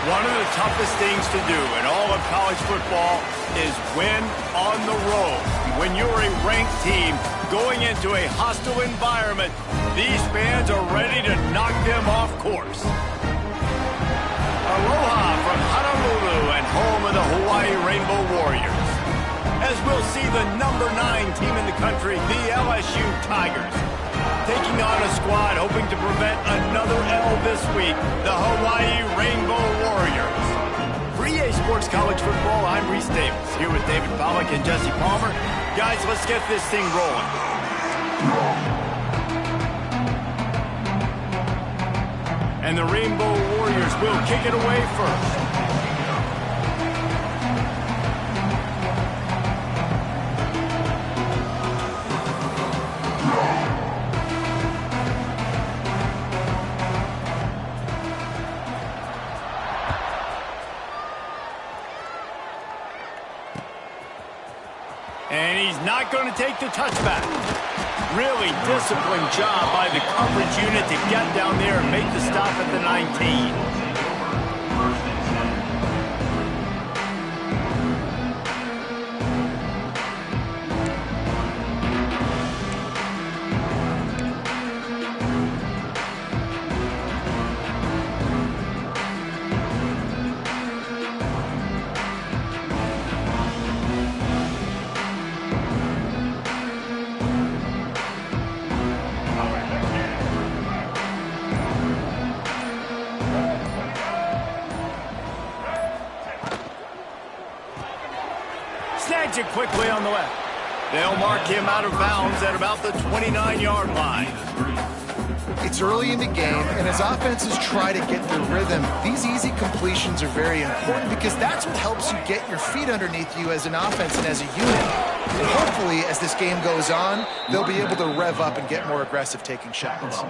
One of the toughest things to do in all of college football is win on the road. When you're a ranked team going into a hostile environment, these fans are ready to knock them off course. Aloha from Honolulu and home of the Hawaii Rainbow Warriors. As we'll see the number 9 team in the country, the LSU Tigers, taking on a squad hoping to prevent another L this week, the Hawaii Rainbow Warriors. For EA Sports College Football, I'm Reese Davis, here with David Pollack and Jesse Palmer. Guys, let's get this thing rolling. And the Rainbow Warriors will kick it away first. And he's not going to take the touchback. Really disciplined job by the coverage unit to get down there and make the stop at the 19. Snags it quickly on the left. They'll mark him out of bounds at about the 29-yard line. It's early in the game, and as offenses try to get their rhythm, these easy completions are very important because that's what helps you get your feet underneath you as an offense and as a unit. And hopefully, as this game goes on, they'll be able to rev up and get more aggressive taking shots.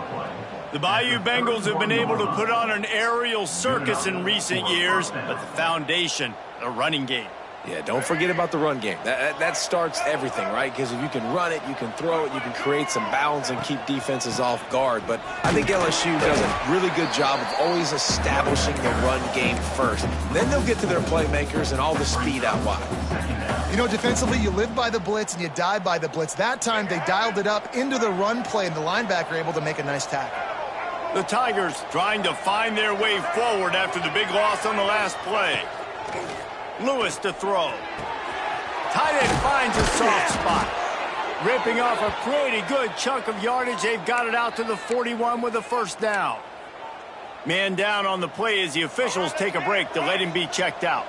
The Bayou Bengals have been able to put on an aerial circus in recent years, but the foundation, the running game. Yeah, don't forget about the run game. That starts everything, right? Because if you can run it, you can throw it, you can create some bounds and keep defenses off guard. But I think LSU does a really good job of always establishing the run game first. Then they'll get to their playmakers and all the speed out wide. You know, defensively, you live by the blitz and you die by the blitz. That time, they dialed it up into the run play, and the linebacker able to make a nice tackle. The Tigers trying to find their way forward after the big loss on the last play. Lewis to throw. Tight end finds a soft spot. Ripping off a pretty good chunk of yardage. They've got it out to the 41 with a first down. Man down on the play as the officials take a break to let him be checked out.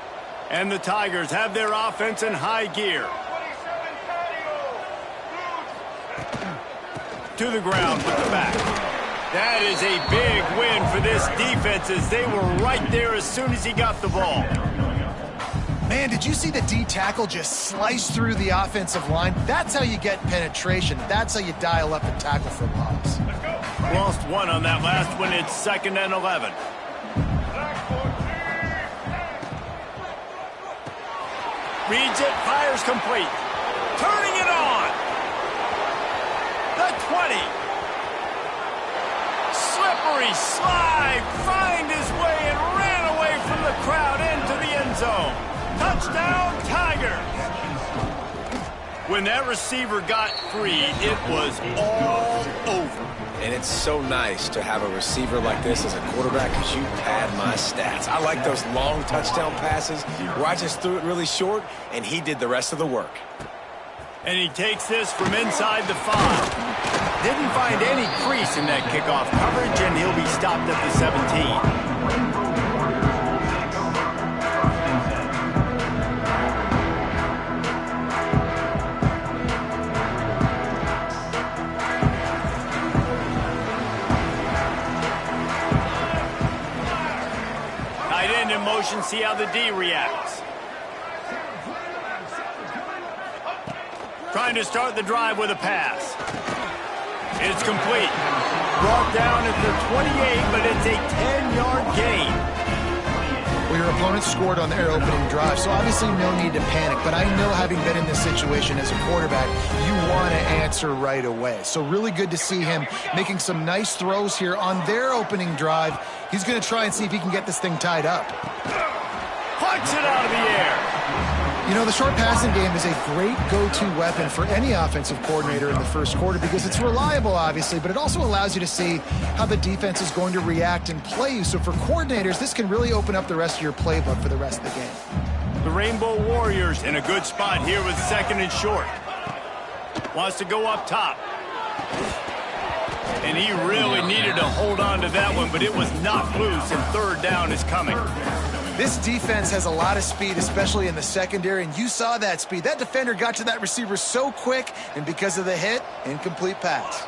And the Tigers have their offense in high gear. To the ground with the back. That is a big win for this defense as they were right there as soon as he got the ball. Man, did you see the D tackle just slice through the offensive line? That's how you get penetration. That's how you dial up and tackle for loss. Lost one on that last one. It's 2nd and 11. Reads it, fires complete. Turning it on. The 20. Slippery slide. Find his way and ran away from the crowd into the end zone. Touchdown, Tigers! When that receiver got free, it was all over. And it's so nice to have a receiver like this as a quarterback because you pad my stats. I like those long touchdown passes where I just threw it really short, and he did the rest of the work. And he takes this from inside the 5. Didn't find any crease in that kickoff coverage, and he'll be stopped at the 17. motion, see how the D reacts. Trying to start the drive with a pass. It's complete. Brought down at the 28, but it's a 10-yard gain. Well, your opponent scored on their opening drive, so obviously no need to panic. But I know, having been in this situation as a quarterback, you want to answer right away. So really good to see him making some nice throws here on their opening drive. He's going to try and see if he can get this thing tied up. Punch it out of the air. You know, the short passing game is a great go-to weapon for any offensive coordinator in the first quarter because it's reliable, obviously, but it also allows you to see how the defense is going to react and play you. So for coordinators, this can really open up the rest of your playbook for the rest of the game. The Rainbow Warriors in a good spot here with 2nd and short. Wants to go up top. And he really needed to hold on to that one, but it was knocked loose, and 3rd down is coming. This defense has a lot of speed, especially in the secondary, and you saw that speed. That defender got to that receiver so quick, and because of the hit, incomplete pass.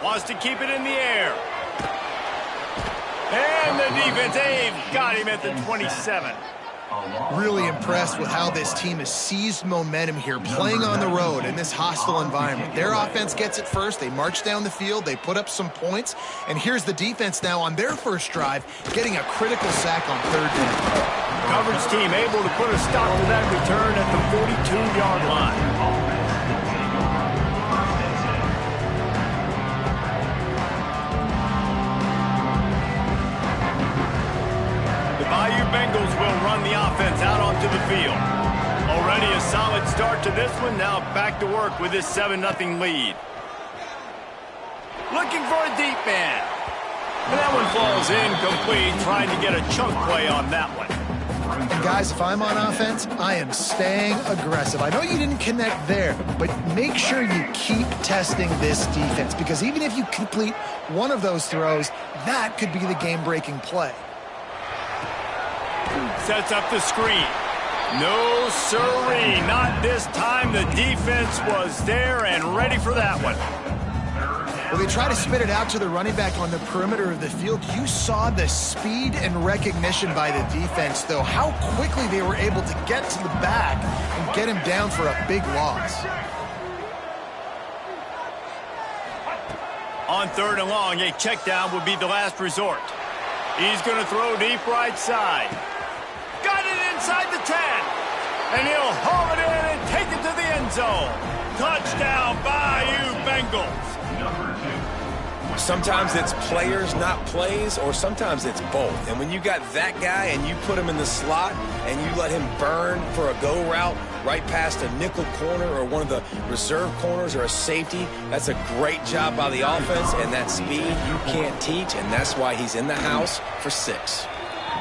Wants to keep it in the air. And the defense, they've got him at the 27. Really impressed with how this team has seized momentum here, playing on the road in this hostile environment. Their offense gets it first. They march down the field. They put up some points. And here's the defense now on their first drive, getting a critical sack on 3rd down. Coverage team able to put a stop to that return at the 42-yard line. Bengals will run the offense out onto the field. Already a solid start to this one. Now back to work with this 7-0 lead. Looking for a deep man. And that one falls incomplete, trying to get a chunk play on that one. And guys, if I'm on offense, I am staying aggressive. I know you didn't connect there, but make sure you keep testing this defense, because even if you complete one of those throws, that could be the game-breaking play. Sets up the screen. No siree, not this time. The defense was there and ready for that one. Well, they try to spit it out to the running back on the perimeter of the field. You saw the speed and recognition by the defense, though, how quickly they were able to get to the back and get him down for a big loss. On 3rd and long, a check down would be the last resort. He's going to throw deep right side. Got it inside the 10. And he'll haul it in and take it to the end zone. Touchdown, Bayou Bengals. Sometimes it's players, not plays, or sometimes it's both. And when you got that guy and you put him in the slot and you let him burn for a go route right past a nickel corner or one of the reserve corners or a safety, that's a great job by the offense, and that speed you can't teach, and that's why he's in the house for 6.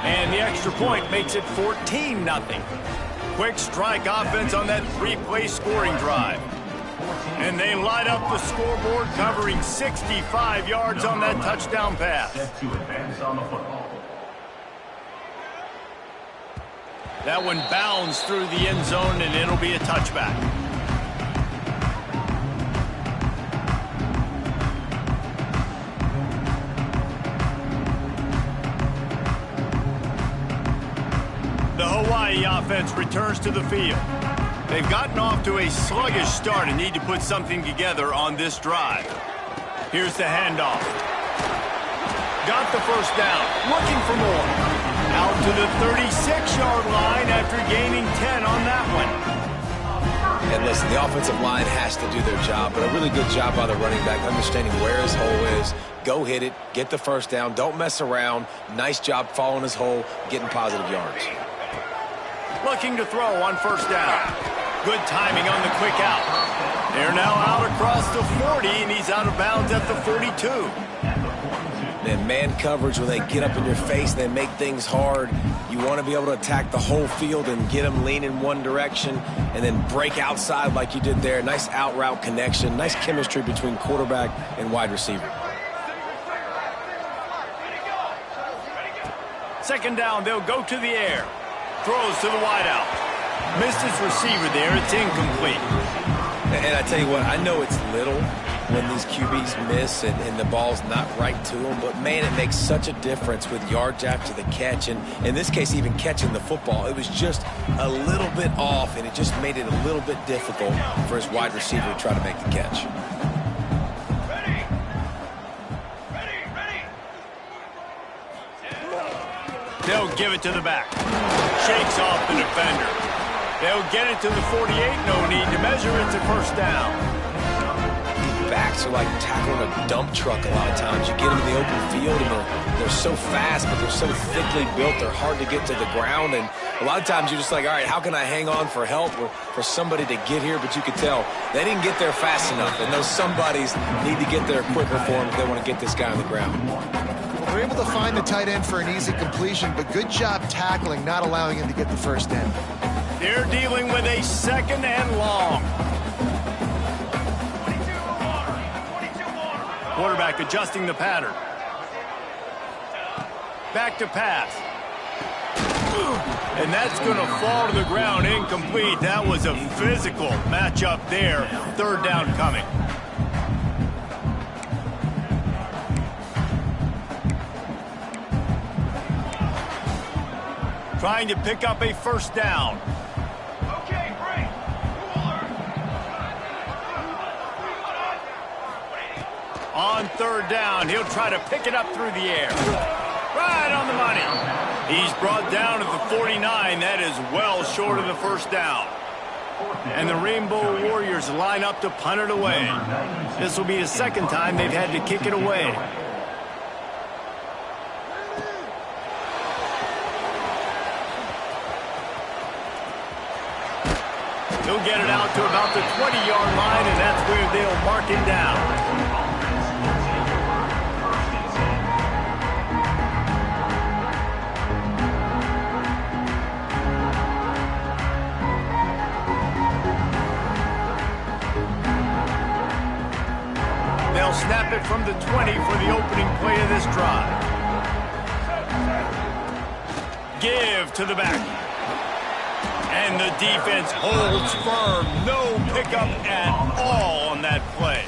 And the extra point makes it 14-0. Quick strike offense on that 3-play scoring drive. And they light up the scoreboard, covering 65 yards on that touchdown pass. That one bounds through the end zone, and it'll be a touchback. The Hawaii offense returns to the field. They've gotten off to a sluggish start and need to put something together on this drive. Here's the handoff. Got the first down. Looking for more. Out to the 36-yard line after gaining 10 on that one. And listen, the offensive line has to do their job, but a really good job by the running back, understanding where his hole is. Go hit it, get the first down, don't mess around. Nice job following his hole, getting positive yards. Looking to throw on first down. Good timing on the quick out. They're now out across the 40, and he's out of bounds at the 42. Man coverage, when they get up in your face, they make things hard. You want to be able to attack the whole field and get them leaning one direction and then break outside like you did there. Nice out route connection, nice chemistry between quarterback and wide receiver. Second down, they'll go to the air. Throws to the wideout. Missed his receiver there. It's incomplete. And I tell you what, I know it's little, when these QBs miss and the ball's not right to them. But, man, it makes such a difference with yards after the catch. And in this case, even catching the football, it was just a little bit off, and it just made it a little bit difficult for his wide receiver to try to make the catch. They'll give it to the back. Shakes off the defender. They'll get it to the 48. No need to measure. It's a first down. Backs are like tackling a dump truck a lot of times. You get them in the open field, and they're so fast, but they're so thickly built, they're hard to get to the ground. And a lot of times you're just like, all right, how can I hang on for help or for somebody to get here? But you could tell they didn't get there fast enough, and those somebodies need to get there quicker for them if they want to get this guy on the ground. They're able to find the tight end for an easy completion, but good job tackling, not allowing him to get the first down. They're dealing with a second and long. Quarterback adjusting the pattern. Back to pass. And that's going to fall to the ground incomplete. That was a physical matchup there. Third down coming. Trying to pick up a first down. Okay, great. On third down, he'll try to pick it up through the air. Right on the money. He's brought down at the 49. That is well short of the first down. And the Rainbow Warriors line up to punt it away. This will be the second time they've had to kick it away. He'll get it out to about the 20-yard line, and that's where they'll mark him down. They'll snap it from the 20 for the opening play of this drive. Give to the back. And the defense holds firm. No pickup at all on that play.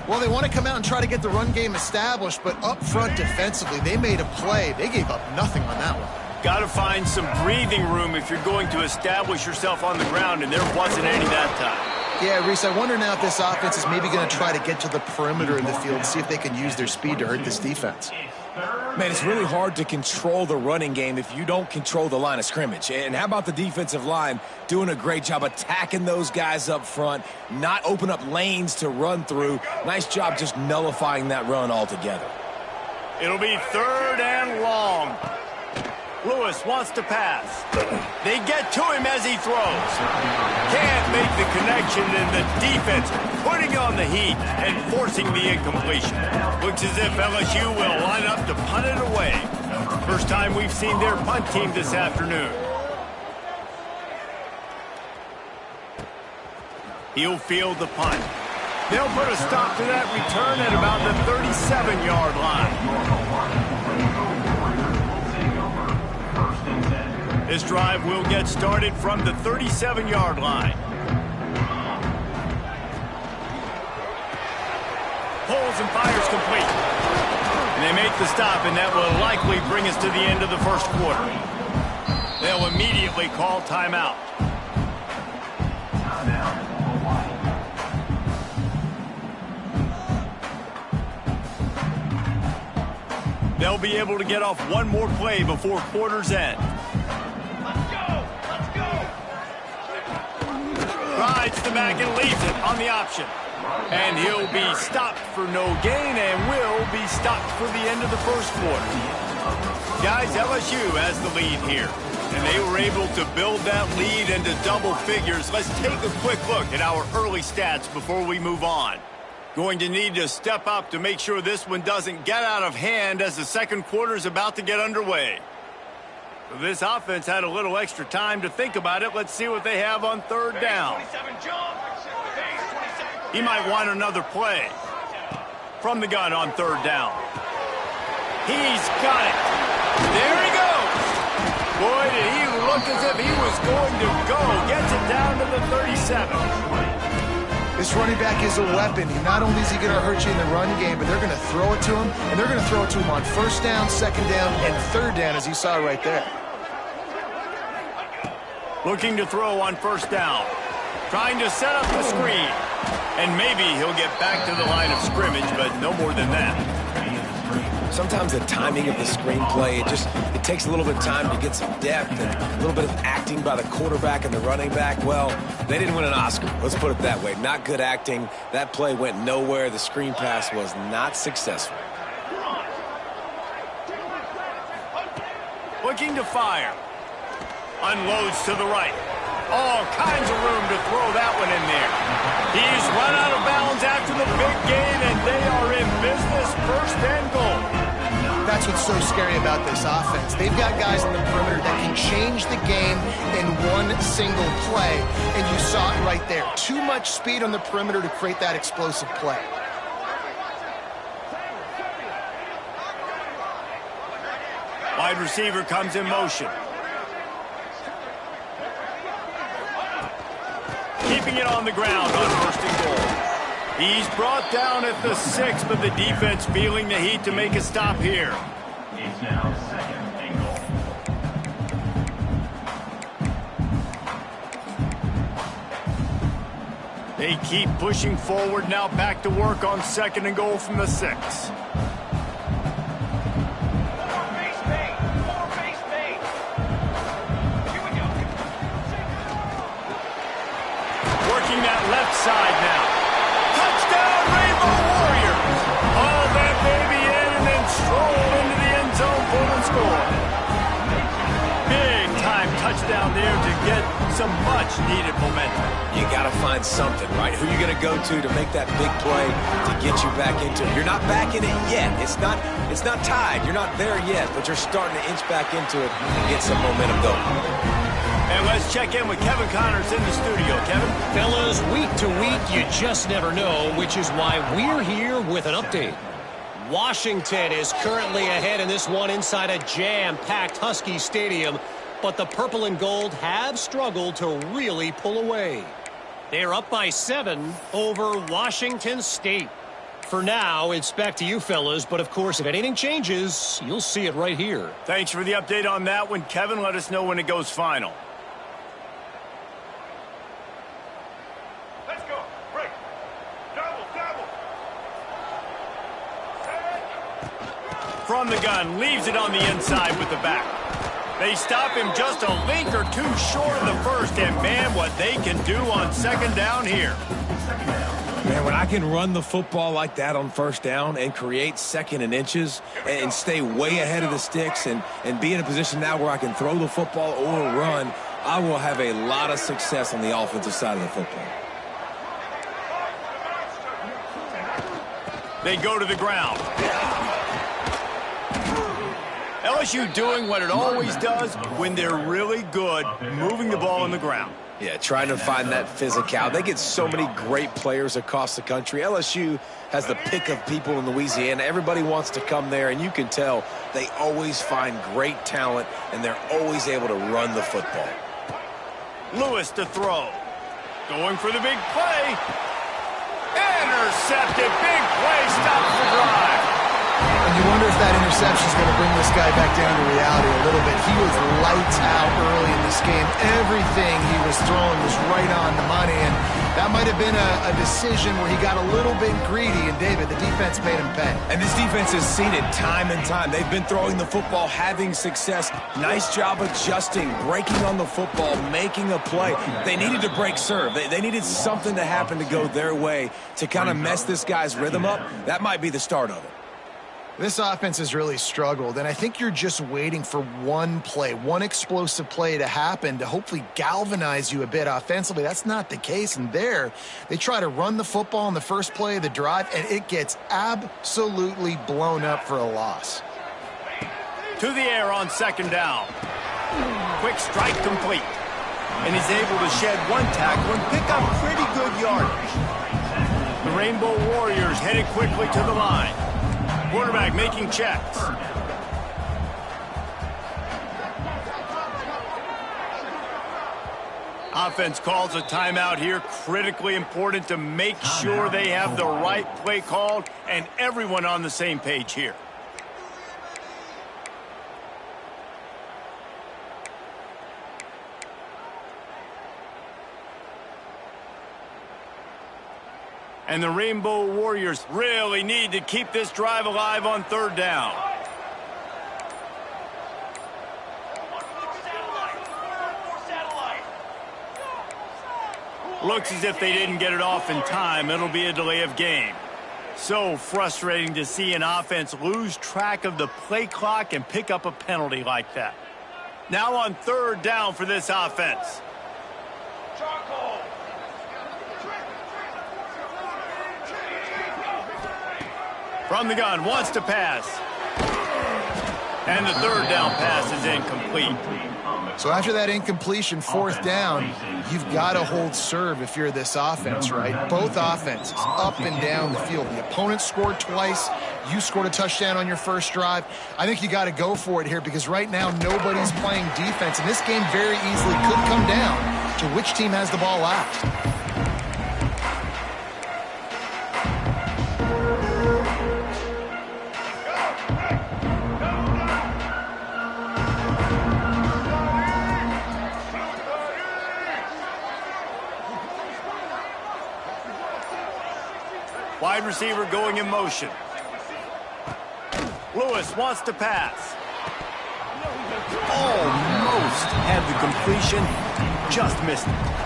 Well, they want to come out and try to get the run game established, but up front defensively, they made a play. They gave up nothing on that one. Got to find some breathing room if you're going to establish yourself on the ground, and there wasn't any that time. Yeah, Reese, I wonder now if this offense is maybe going to try to get to the perimeter of the field, see if they can use their speed to hurt this defense. Man, it's really hard to control the running game if you don't control the line of scrimmage. And how about the defensive line doing a great job attacking those guys up front, not open up lanes to run through. Nice job just nullifying that run altogether. It'll be third and long. Lewis wants to pass. They get to him as he throws. Can't make the connection, and the defense putting on the heat and forcing the incompletion. Looks as if LSU will line up to punt it away. First time we've seen their punt team this afternoon. He'll field the punt. They'll put a stop to that return at about the 37-yard line. This drive will get started from the 37-yard line. Pulls and fires complete. And they make the stop, and that will likely bring us to the end of the first quarter. They'll immediately call timeout. They'll be able to get off one more play before quarter's end. Rides the back and leaves it on the option. And he'll be stopped for no gain and will be stopped for the end of the first quarter. Guys, LSU has the lead here. And they were able to build that lead into double figures. Let's take a quick look at our early stats before we move on. Going to need to step up to make sure this one doesn't get out of hand as the second quarter is about to get underway. This offense had a little extra time to think about it. Let's see what they have on third down. He might want another play. From the gun on third down. He's got it. There he goes. Boy, did he look as if he was going to go. Gets it down to the 37. This running back is a weapon. Not only is he going to hurt you in the run game, but they're going to throw it to him, and they're going to throw it to him on first down, second down, and third down, as you saw right there. Looking to throw on first down. Trying to set up the screen. And maybe he'll get back to the line of scrimmage, but no more than that. Sometimes the timing of the screenplay, it takes a little bit of time to get some depth and a little bit of acting by the quarterback and the running back. Well, they didn't win an Oscar. Let's put it that way. Not good acting. That play went nowhere. The screen pass was not successful. Looking to fire. Unloads to the right. All kinds of room to throw that one in there. He's run out of bounds after the big gain, and they are in business, first and goal. That's what's so scary about this offense. They've got guys in the perimeter that can change the game in one single play, and you saw it right there. Too much speed on the perimeter to create that explosive play. Wide receiver comes in motion. Keeping it on the ground on first and goal. He's brought down at the 6, but the defense feeling the heat to make a stop here. It's now second and goal. They keep pushing forward, now back to work on second and goal from the 6. Working that left side now. Touchdown, Rainbow Warriors! Haul that baby in and then stroll into the end zone for the score. Big time touchdown there to get some much needed momentum. You got to find something, right? Who you going to go to make that big play to get you back into it? You're not back in it yet. It's not tied. You're not there yet, but you're starting to inch back into it and get some momentum going. And let's check in with Kevin Connors in the studio. Kevin? Fellas, week to week, you just never know, which is why we're here with an update. Washington is currently ahead in this one inside a jam-packed Husky Stadium, but the purple and gold have struggled to really pull away. They're up by 7 over Washington State. For now, it's back to you fellas, but of course, if anything changes, you'll see it right here. Thanks for the update on that one, Kevin. Let us know when it goes final. Let's go. Break. Double. From the gun, leaves it on the inside with the back. They stop him just a link or two short of the first, and man, what they can do on second down here. Man, when I can run the football like that on first down and create second and inches and stay way ahead of the sticks and be in a position now where I can throw the football or run, I will have a lot of success on the offensive side of the football. They go to the ground. LSU doing what it always does when they're really good, moving the ball on the ground. Yeah, trying to find that physicality. They get so many great players across the country. LSU has the pick of people in Louisiana. Everybody wants to come there, and you can tell they always find great talent, and they're always able to run the football. Lewis to throw. Going for the big play. Intercepted. Big play. Stops the drive. And you wonder if that interception is going to bring this guy back down to reality a little bit. He was lights out early in this game. Everything he was throwing was right on the money, and that might have been a decision where he got a little bit greedy, and David, the defense made him pay. And this defense has seen it time and time. They've been throwing the football, having success. Nice job adjusting, breaking on the football, making a play. They needed to break serve. They needed something to happen to go their way to kind of mess this guy's rhythm up. That might be the start of it. This offense has really struggled, and I think you're just waiting for one play, one explosive play to happen to hopefully galvanize you a bit offensively. That's not the case, and there, they try to run the football in the first play of the drive, and it gets absolutely blown up for a loss. To the air on second down. Quick strike complete. And he's able to shed one tackle and pick up pretty good yardage. The Rainbow Warriors headed quickly to the line. Quarterback making checks. Offense calls a timeout here. Critically important to make sure they have the right play called and everyone on the same page here. And the Rainbow Warriors really need to keep this drive alive on third down. Looks as if they didn't get it off in time. It'll be a delay of game. So frustrating to see an offense lose track of the play clock and pick up a penalty like that. Now on third down for this offense. From the gun, wants to pass. And the third down pass is incomplete. So after that incompletion, fourth down, you've got to hold serve if you're this offense, right? Both offenses up and down the field. The opponent scored twice. You scored a touchdown on your first drive. I think you got to go for it here because right now nobody's playing defense. And this game very easily could come down to which team has the ball out. Wide receiver going in motion. Lewis wants to pass. Almost had the completion, just missed it.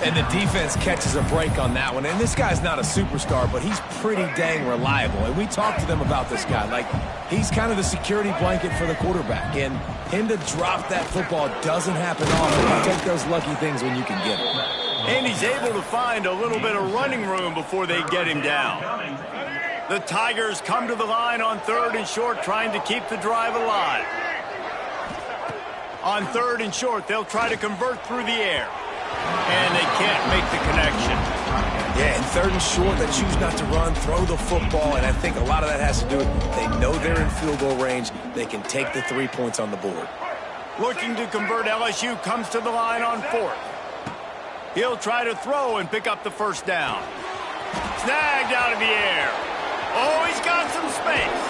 And the defense catches a break on that one. And this guy's not a superstar, but he's pretty dang reliable. And we talked to them about this guy. Like, he's kind of the security blanket for the quarterback. And him to drop that football doesn't happen often. You take those lucky things when you can get it. And he's able to find a little bit of running room before they get him down. The Tigers come to the line on third and short, trying to keep the drive alive. On third and short, they'll try to convert through the air. And they can't make the connection. Yeah, in third and short, they choose not to run, throw the football, and I think a lot of that has to do with they know they're in field goal range. They can take the 3 points on the board. Looking to convert, LSU comes to the line on fourth. He'll try to throw and pick up the first down. Snagged out of the air. Oh, he's got some space.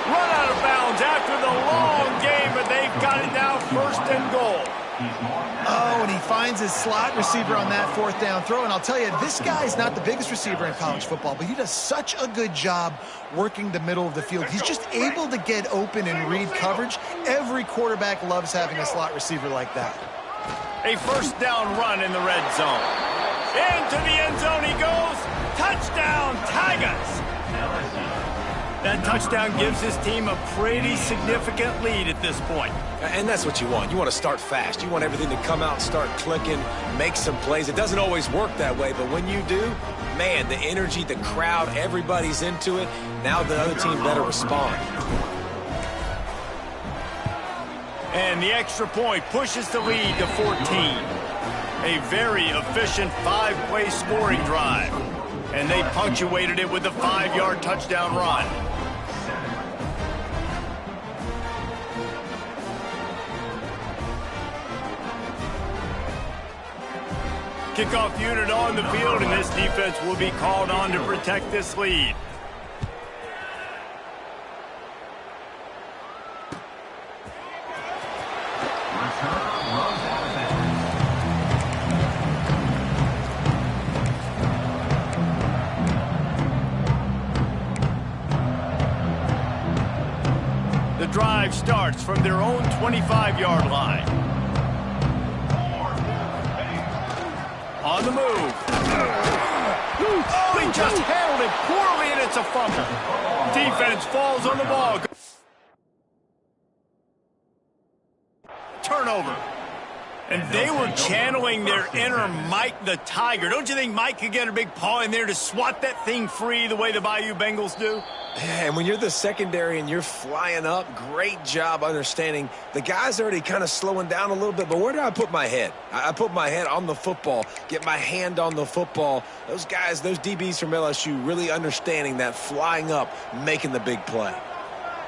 Run out of bounds after the long game, but they've got it now first and goal. Oh, and he finds his slot receiver on that fourth down throw. And I'll tell you, this guy's not the biggest receiver in college football, but he does such a good job working the middle of the field. He's just able to get open and read coverage. Every quarterback loves having a slot receiver like that. A first down run in the red zone. Into the end zone he goes. Touchdown, Tigers. That touchdown gives his team a pretty significant lead at this point. And that's what you want. You want to start fast. You want everything to come out, start clicking, make some plays. It doesn't always work that way, but when you do, man, the energy, the crowd, everybody's into it. Now the other team better respond. And the extra point pushes the lead to 14. A very efficient 5-play scoring drive. And they punctuated it with a 5-yard touchdown run. Kickoff unit on the field, and this defense will be called on to protect this lead. The drive starts from their own 25-yard line. On the move. Oh, he just handled it poorly, and it's a fumble. Defense falls on the ball. Turnover. And they were channeling their inner Mike the Tiger. Don't you think Mike could get a big paw in there to swat that thing free the way the Bayou Bengals do? Yeah, and when you're the secondary and you're flying up, great job understanding. The guy's already kind of slowing down a little bit, but where do I put my head? I put my head on the football, get my hand on the football. Those guys, those DBs from LSU really understanding that flying up, making the big play.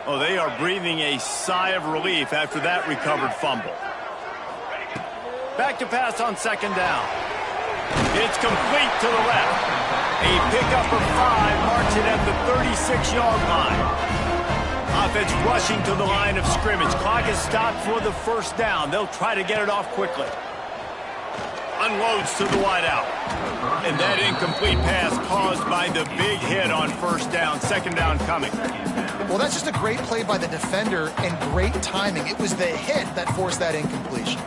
Oh, they are breathing a sigh of relief after that recovered fumble. Back to pass on second down. It's complete to the left. A pickup of 5 marks it at the 36-yard line. Offense rushing to the line of scrimmage. Clock is stopped for the first down. They'll try to get it off quickly. Unloads to the wideout. And that incomplete pass caused by the big hit on first down. Second down coming. Well, that's just a great play by the defender and great timing. It was the hit that forced that incompletion.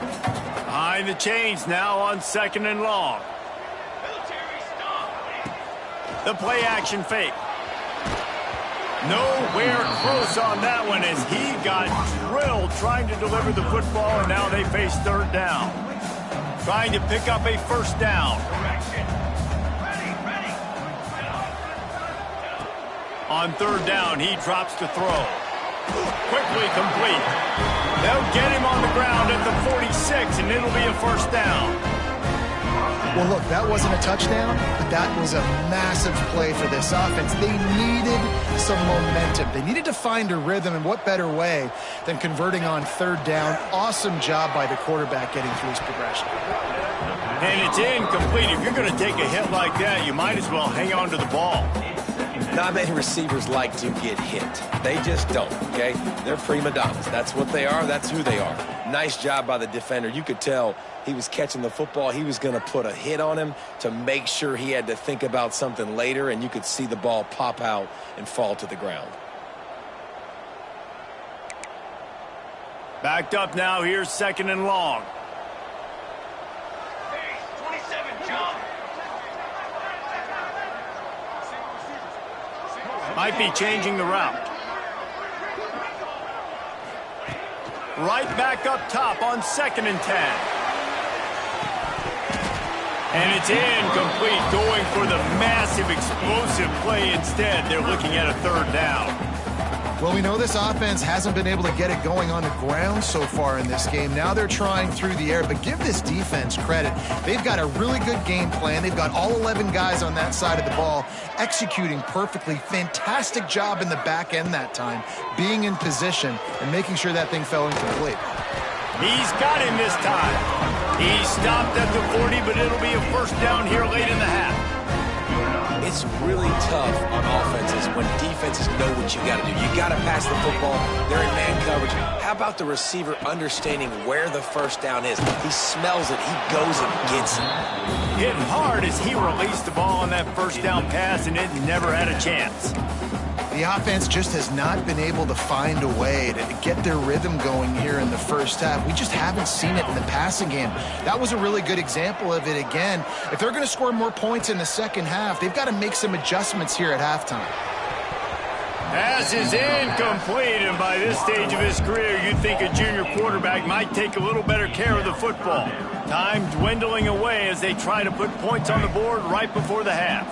Behind the chains now on second and long. The play action fake. Nowhere close on that one as he got drilled trying to deliver the football, and now they face third down. Trying to pick up a first down. On third down, he drops to throw. Quickly complete. They'll get him on the ground at the 46, and it'll be a first down. Well, look, that wasn't a touchdown, but that was a massive play for this offense. They needed some momentum. They needed to find a rhythm, and what better way than converting on third down. Awesome job by the quarterback getting through his progression. And it's incomplete. If you're going to take a hit like that, you might as well hang on to the ball. Not many receivers like to get hit. They just don't, okay? They're prima donnas. That's what they are. That's who they are. Nice job by the defender. You could tell he was catching the football. He was going to put a hit on him to make sure he had to think about something later, and you could see the ball pop out and fall to the ground. Backed up now. Here's second and long. Might be changing the route. Right back up top on second and 10. And it's incomplete, going for the massive explosive play instead. They're looking at a third down. Well, we know this offense hasn't been able to get it going on the ground so far in this game. Now they're trying through the air, but give this defense credit. They've got a really good game plan. They've got all 11 guys on that side of the ball executing perfectly. Fantastic job in the back end that time, being in position and making sure that thing fell incomplete. He's got him this time. He stopped at the 40, but it'll be a first down here late in the half. It's really tough on offenses when defenses know what you got to do. You got to pass the football. They're in man coverage. How about the receiver understanding where the first down is? He smells it. He goes and gets it. Hit hard as he released the ball on that first down pass, and it never had a chance. The offense just has not been able to find a way to get their rhythm going here in the first half. We just haven't seen it in the passing game. That was a really good example of it again. If they're going to score more points in the second half, they've got to make some adjustments here at halftime. Pass is incomplete, and by this stage of his career, you'd think a junior quarterback might take a little better care of the football. Time dwindling away as they try to put points on the board right before the half.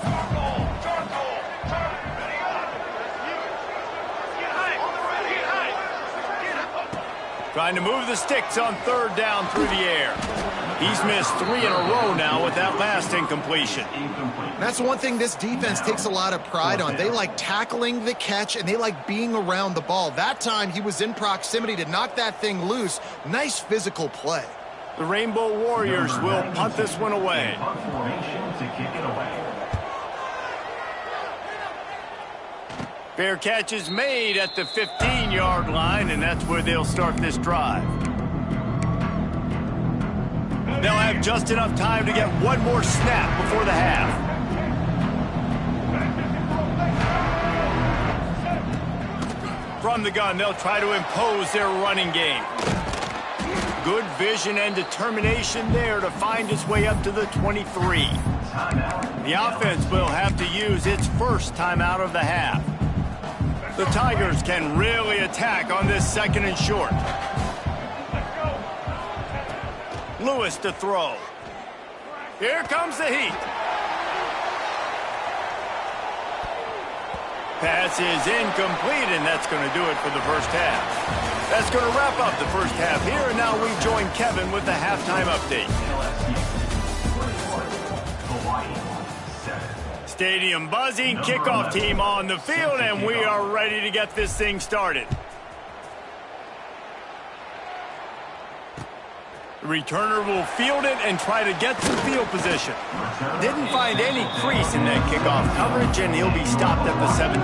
Trying to move the sticks on third down through the air. He's missed 3 in a row now with that last incompletion. That's one thing this defense takes a lot of pride on. They like tackling the catch, and they like being around the ball. That time, he was in proximity to knock that thing loose. Nice physical play. The Rainbow Warriors will punt this one away. Fair catch is made at the 15-yard line, and that's where they'll start this drive. They'll have just enough time to get one more snap before the half. From the gun, they'll try to impose their running game. Good vision and determination there to find its way up to the 23. The offense will have to use its first timeout of the half. The Tigers can really attack on this second and short. Lewis to throw. Here comes the heat. Pass is incomplete, and that's going to do it for the first half. That's going to wrap up the first half here, and now we join Kevin with the halftime update. Stadium buzzing, kickoff team on the field, and we are ready to get this thing started. The returner will field it and try to get some field position. Didn't find any crease in that kickoff coverage, and he'll be stopped at the 17.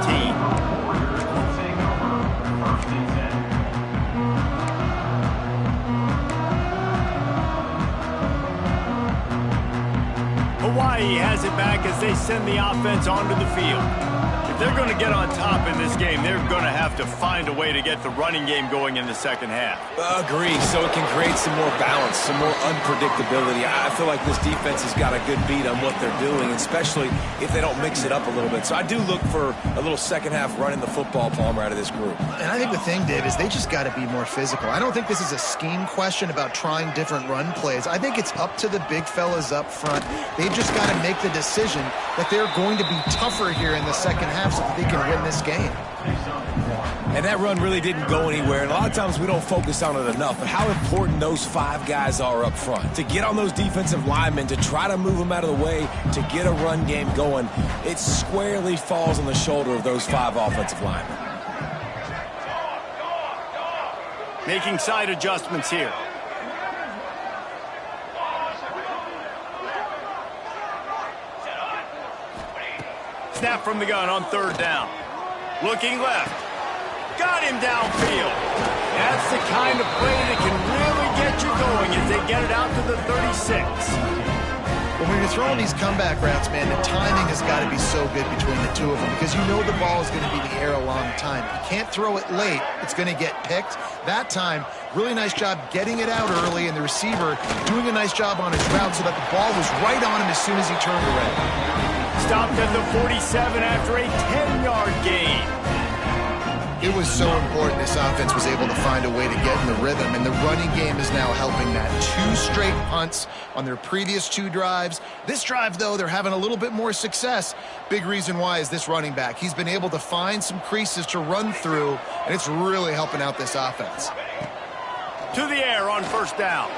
Hawaii has it back as they send the offense onto the field. If they're going to get on top in this game, they're going to have to find a way to get the running game going in the second half. Agree, so it can create some more balance, some more unpredictability. I feel like this defense has got a good beat on what they're doing, especially if they don't mix it up a little bit. So I do look for a little second half running the football, Palmer, out of this group. And I think the thing, Dave, is they just got to be more physical. I don't think this is a scheme question about trying different run plays. I think it's up to the big fellas up front. They've just got to make the decision that they're going to be tougher here in the second half so that they can win this game. And that run really didn't go anywhere, and a lot of times we don't focus on it enough, but how important those 5 guys are up front. To get on those defensive linemen, to try to move them out of the way, to get a run game going, it squarely falls on the shoulder of those 5 offensive linemen. Making side adjustments here. Snap from the gun on 3rd down. Looking left. Got him downfield. That's the kind of play that can really get you going as they get it out to the 36. When you're throwing these comeback routes, man, the timing has got to be so good between the two of them because you know the ball is going to be in the air a long time. You can't throw it late. It's going to get picked. That time, really nice job getting it out early, and the receiver doing a nice job on his route so that the ball was right on him as soon as he turned around. Stopped at the 47 after a 10-yard gain. It was so important this offense was able to find a way to get in the rhythm, and the running game is now helping that. 2 straight punts on their previous 2 drives. This drive, though, they're having a little bit more success. Big reason why is this running back. He's been able to find some creases to run through, and it's really helping out this offense. To the air on 1st down.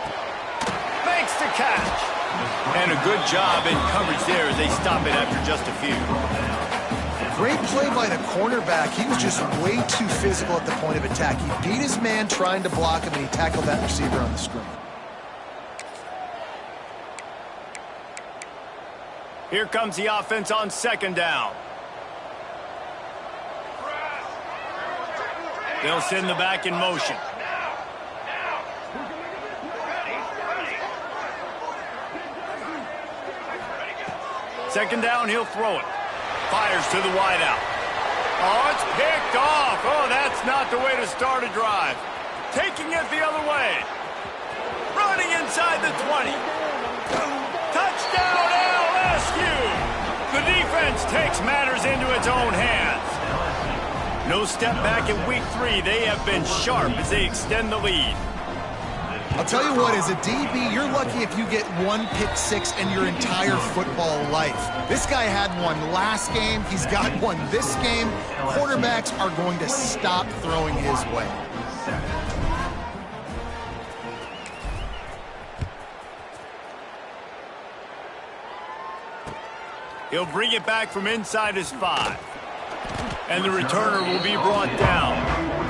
Makes the catch. And a good job in coverage there as they stop it after just a few. Great play by the cornerback. He was just way too physical at the point of attack. He beat his man trying to block him, and he tackled that receiver on the screen. Here comes the offense on 2nd down. They'll send the back in motion. Second down, he'll throw it. Fires to the wideout. Oh, it's picked off. Oh, that's not the way to start a drive. Taking it the other way. Running inside the 20. Touchdown, LSU. The defense takes matters into its own hands. No step back in week 3. They have been sharp as they extend the lead. I'll tell you what, as a DB, you're lucky if you get 1 pick 6 in your entire football life. This guy had one last game. He's got one this game. Quarterbacks are going to stop throwing his way. He'll bring it back from inside his 5. And the returner will be brought down.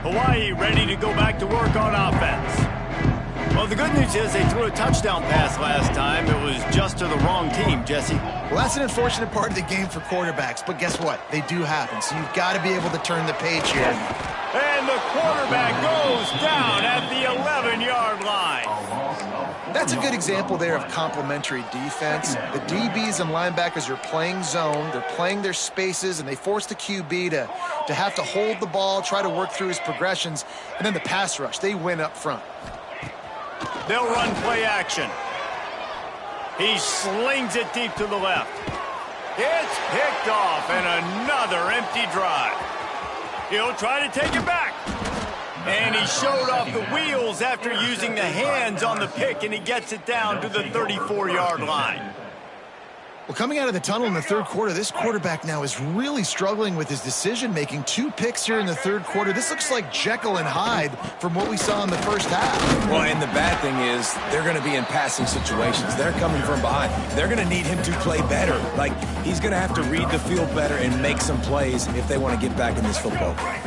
Hawaii ready to go back to work on offense. Well, the good news is they threw a touchdown pass last time. It was just to the wrong team, Jesse. Well, that's an unfortunate part of the game for quarterbacks, but guess what? They do happen, so you've got to be able to turn the page here. And the quarterback goes down at the 11-yard line. That's a good example there of complementary defense. The DBs and linebackers are playing zone, they're playing their spaces, and they force the QB to have to hold the ball, try to work through his progressions, and then the pass rush, they win up front. They'll run play action. He slings it deep to the left. It's picked off, and another empty drive. He'll try to take it back. And he showed off the wheels after using the hands on the pick, and he gets it down to the 34-yard line. Well, coming out of the tunnel in the third quarter, this quarterback now is really struggling with his decision-making. 2 picks here in the third quarter. This looks like Jekyll and Hyde from what we saw in the first half. Well, and the bad thing is they're going to be in passing situations. They're coming from behind. They're going to need him to play better. Like, he's going to have to read the field better and make some plays if they want to get back in this football game.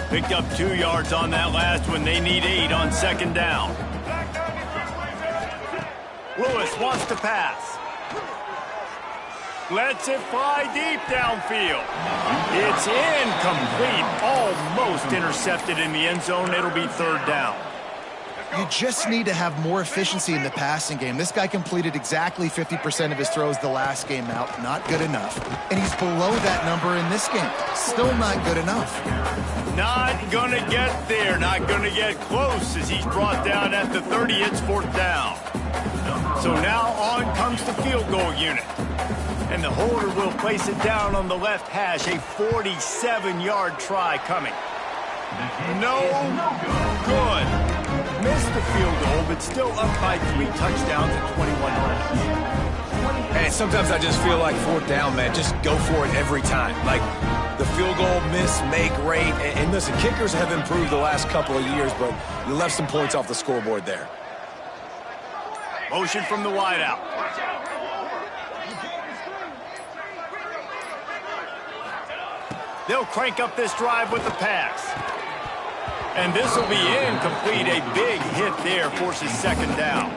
Picked up 2 yards on that last one. They need 8 on second down. Lewis wants to pass. Lets it fly deep downfield. It's incomplete. Almost intercepted in the end zone. It'll be third down. You just need to have more efficiency in the passing game. This guy completed exactly 50% of his throws the last game out. Not good enough. And he's below that number in this game. Still not good enough. Not going to get there. Not going to get close as he's brought down at the 30. It's fourth down. So now on comes the field goal unit. And the holder will place it down on the left hash. A 47-yard try coming. No good. Missed the field goal, but still up by 3 touchdowns at 21 yards. Hey, sometimes I just feel like fourth down, man. Just go for it every time. Like, the field goal, miss, make, rate. And listen, kickers have improved the last couple of years, but you left some points off the scoreboard there. Motion from the wideout. They'll crank up this drive with the pass. And this will be incomplete. A big hit there forces second down.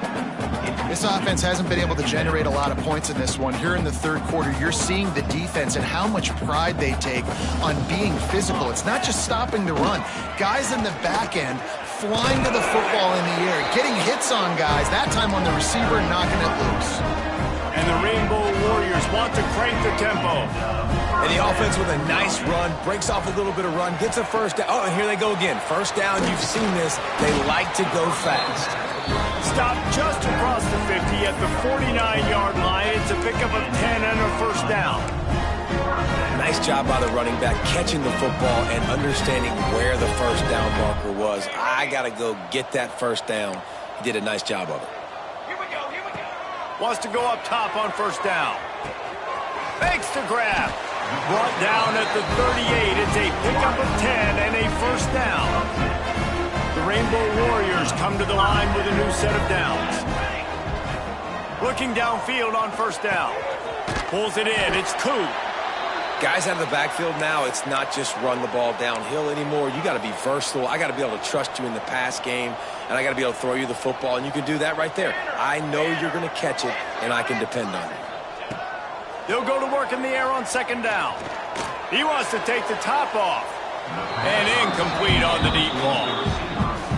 This offense hasn't been able to generate a lot of points in this one. Here in the third quarter, you're seeing the defense and how much pride they take on being physical. It's not just stopping the run. Guys in the back end flying to the football in the air, getting hits on guys, that time on the receiver, knocking it loose. And the Rainbow Warriors want to crank the tempo. And the offense with a nice run, breaks off a little bit of run, gets a first down. Oh, and here they go again. First down, you've seen this. They like to go fast. Stopped just across the 50 at the 49-yard line. It's a pickup of 10 and a first down. Nice job by the running back, catching the football and understanding where the first down marker was. I got to go get that first down. He did a nice job of it. Wants to go up top on first down. Makes the grab. Brought down at the 38. It's a pickup of 10 and a first down. The Rainbow Warriors come to the line with a new set of downs. Looking downfield on first down. Pulls it in. It's Koo. Guys out of the backfield now, it's not just run the ball downhill anymore. You got to be versatile. I got to be able to trust you in the pass game, and I got to be able to throw you the football, and you can do that right there. I know you're going to catch it, and I can depend on it. They'll go to work in the air on second down. He wants to take the top off. And incomplete on the deep ball.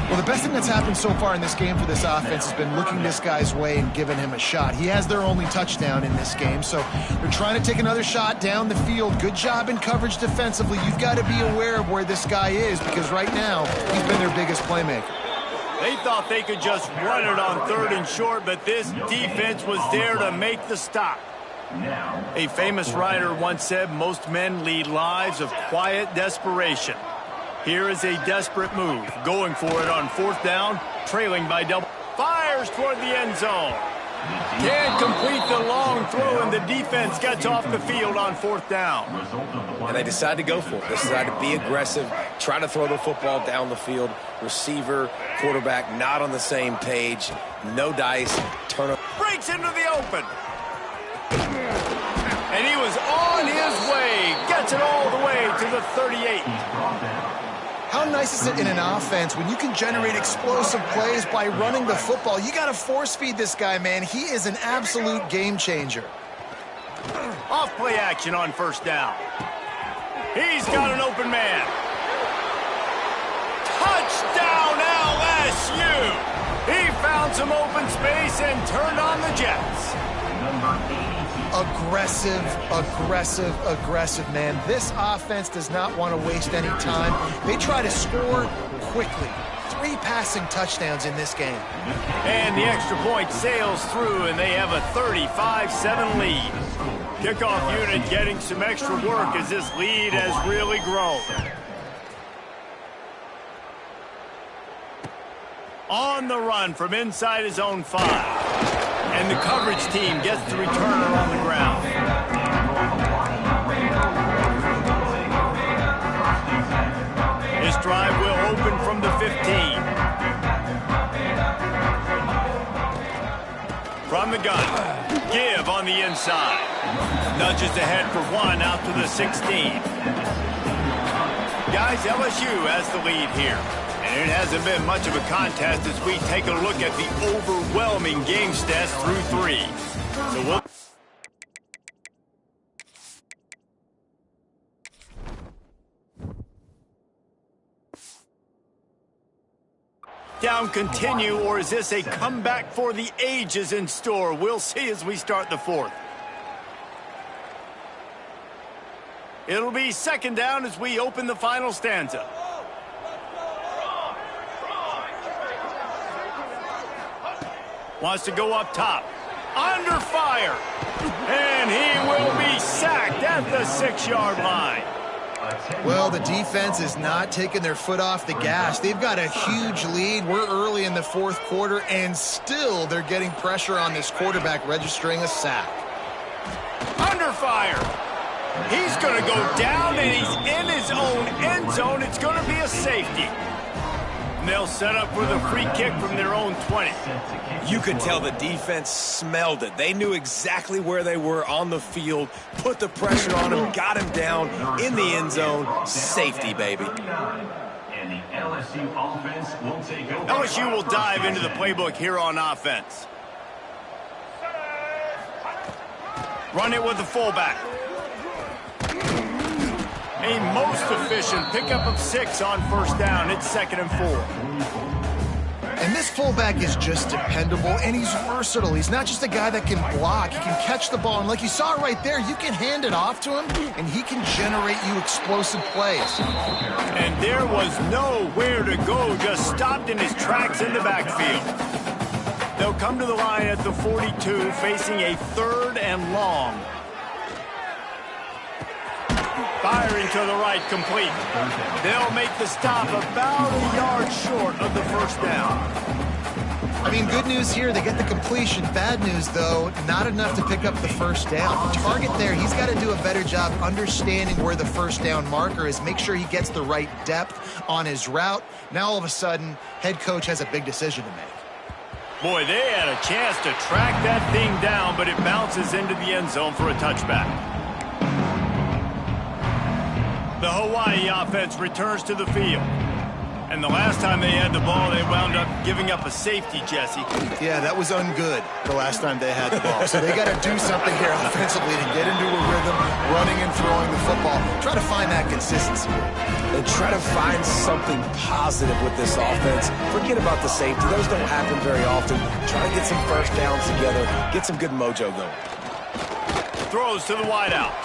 Well, the best thing that's happened so far in this game for this offense has been looking this guy's way and giving him a shot. He has their only touchdown in this game, so they're trying to take another shot down the field. Good job in coverage defensively. You've got to be aware of where this guy is because right now he's been their biggest playmaker. They thought they could just run it on third and short, but this defense was there to make the stop. A famous writer once said, most men lead lives of quiet desperation. Here is a desperate move, going for it on fourth down, trailing by double. Fires toward the end zone. Can't complete the long throw, and the defense gets off the field on fourth down. And they decide to go for it. They decide to be aggressive, try to throw the football down the field. Receiver, quarterback, not on the same page. No dice. Turnover. Breaks into the open. And he was on his way. Gets it all the way to the 38. How nice is it in an offense when you can generate explosive plays by running the football? You got to force feed this guy, man. He is an absolute game changer. Off play action on first down. He's got an open man. Touchdown LSU. He found some open space and turned on the Jets. Aggressive, aggressive, aggressive, man. This offense does not want to waste any time. They try to score quickly. 3 passing touchdowns in this game. And the extra point sails through, and they have a 35-7 lead. Kickoff unit getting some extra work as this lead has really grown. On the run from inside his own 5. And the coverage team gets the returner on the ground. from the gun. Give on the inside. Nudges ahead for 1 out to the 16. Guys, LSU has the lead here. And it hasn't been much of a contest as we take a look at the overwhelming game stats through 3. So we'll... Down continue, or is this a comeback for the ages in store? We'll see as we start the 4th. It'll be 2nd down as we open the final stanza. Wants to go up top. Under fire. And he will be sacked at the 6-yard line. Well, the defense is not taking their foot off the gas. They've got a huge lead. We're early in the 4th quarter, and still they're getting pressure on this quarterback, registering a sack. Under fire. He's going to go down, and he's in his own end zone. It's going to be a safety. And they'll set up for the free kick from their own 20. You could tell the defense smelled it. They knew exactly where they were on the field, put the pressure on him, got him down in the end zone. Safety, baby. And the LSU offense will take over. LSU will dive into the playbook here on offense. Run it with the fullback. A most efficient pickup of 6 on 1st down. It's 2nd and 4. And this fullback is just dependable, and he's versatile. He's not just a guy that can block. He can catch the ball, and like you saw right there, you can hand it off to him, and he can generate you explosive plays. And there was nowhere to go, just stopped in his tracks in the backfield. They'll come to the line at the 42, facing a 3rd and long. Firing to the right, complete. They'll make the stop about a yard short of the 1st down. I mean, good news here, they get the completion. Bad news, though, not enough to pick up the 1st down. The target there, he's got to do a better job understanding where the 1st down marker is, make sure he gets the right depth on his route. Now, all of a sudden, head coach has a big decision to make. Boy, they had a chance to track that thing down, but it bounces into the end zone for a touchback. The Hawaii offense returns to the field. And the last time they had the ball, they wound up giving up a safety, Jesse. Yeah, that was ungood the last time they had the ball. So they got to do something here offensively to get into a rhythm, running and throwing the football. Try to find that consistency. And try to find something positive with this offense. Forget about the safety. Those don't happen very often. Try to get some 1st downs together. Get some good mojo going. Throws to the wideout.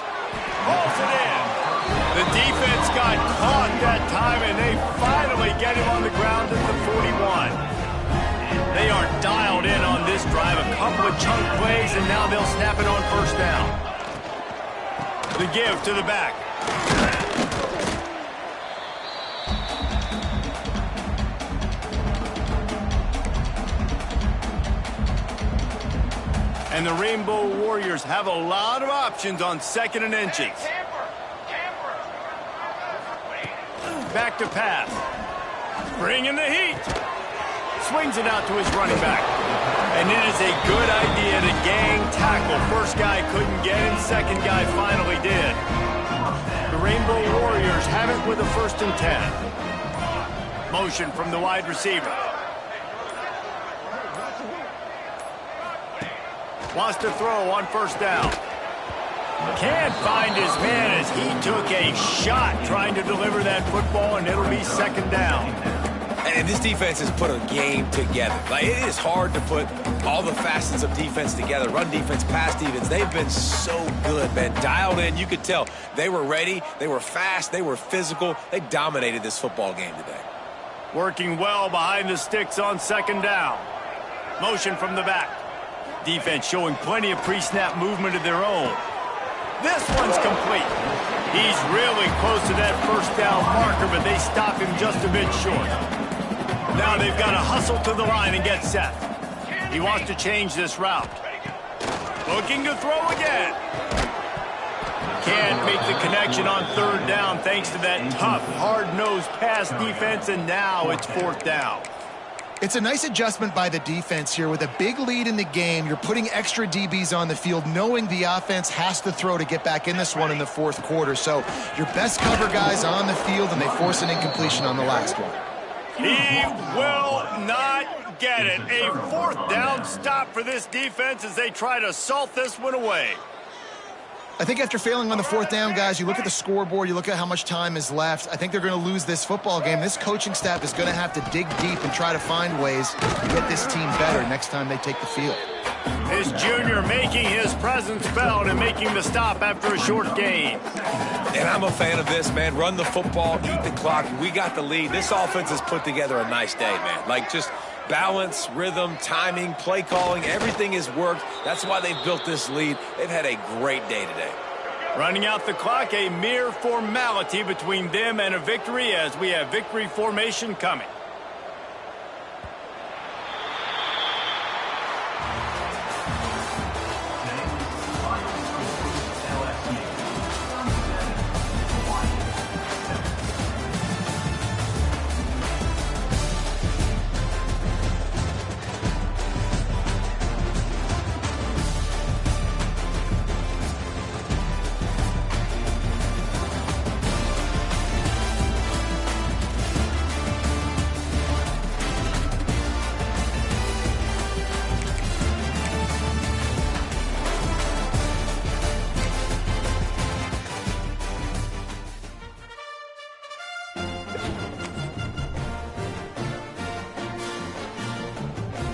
Pulls it in. The defense got caught that time, and they finally get him on the ground at the 41. They are dialed in on this drive. A couple of chunk plays, and now they'll snap it on 1st down. The give to the back. And the Rainbow Warriors have a lot of options on 2nd and inches. Back to pass. Bringing the heat. Swings it out to his running back. And it is a good idea to gang tackle. 1st guy couldn't get him. 2nd guy finally did. The Rainbow Warriors have it with a 1st and 10. Motion from the wide receiver. Wants to throw on 1st down. Can't find his man as he took a shot trying to deliver that football, and it'll be 2nd down. And this defense has put a game together. Like, it is hard to put all the facets of defense together. Run defense, pass defense. They've been so good, man. Dialed in. You could tell they were ready. They were fast. They were physical. They dominated this football game today. Working well behind the sticks on 2nd down. Motion from the back. Defense showing plenty of pre-snap movement of their own. This one's complete. He's really close to that 1st down marker, but they stop him just a bit short. Now they've got to hustle to the line and get set. He wants to change this route. Looking to throw again. Can't make the connection on 3rd down thanks to that tough, hard-nosed pass defense, and now it's 4th down. It's a nice adjustment by the defense here. With a big lead in the game, you're putting extra DBs on the field, knowing the offense has to throw to get back in this one in the fourth quarter. So your best cover guys on the field, and they force an incompletion on the last one. He will not get it. A fourth down stop for this defense as they try to salt this one away. I think after failing on the fourth down, guys, you look at the scoreboard, you look at how much time is left. I think they're going to lose this football game. This coaching staff is going to have to dig deep and try to find ways to get this team better next time they take the field. His junior making his presence felt and making the stop after a short gain. And I'm a fan of this, man. Run the football, eat the clock. We got the lead. This offense has put together a nice day, man. Like, just balance, rhythm, timing, play calling, everything has worked. That's why they've built this lead. They've had a great day today. Running out the clock, a mere formality between them and a victory as we have victory formation coming.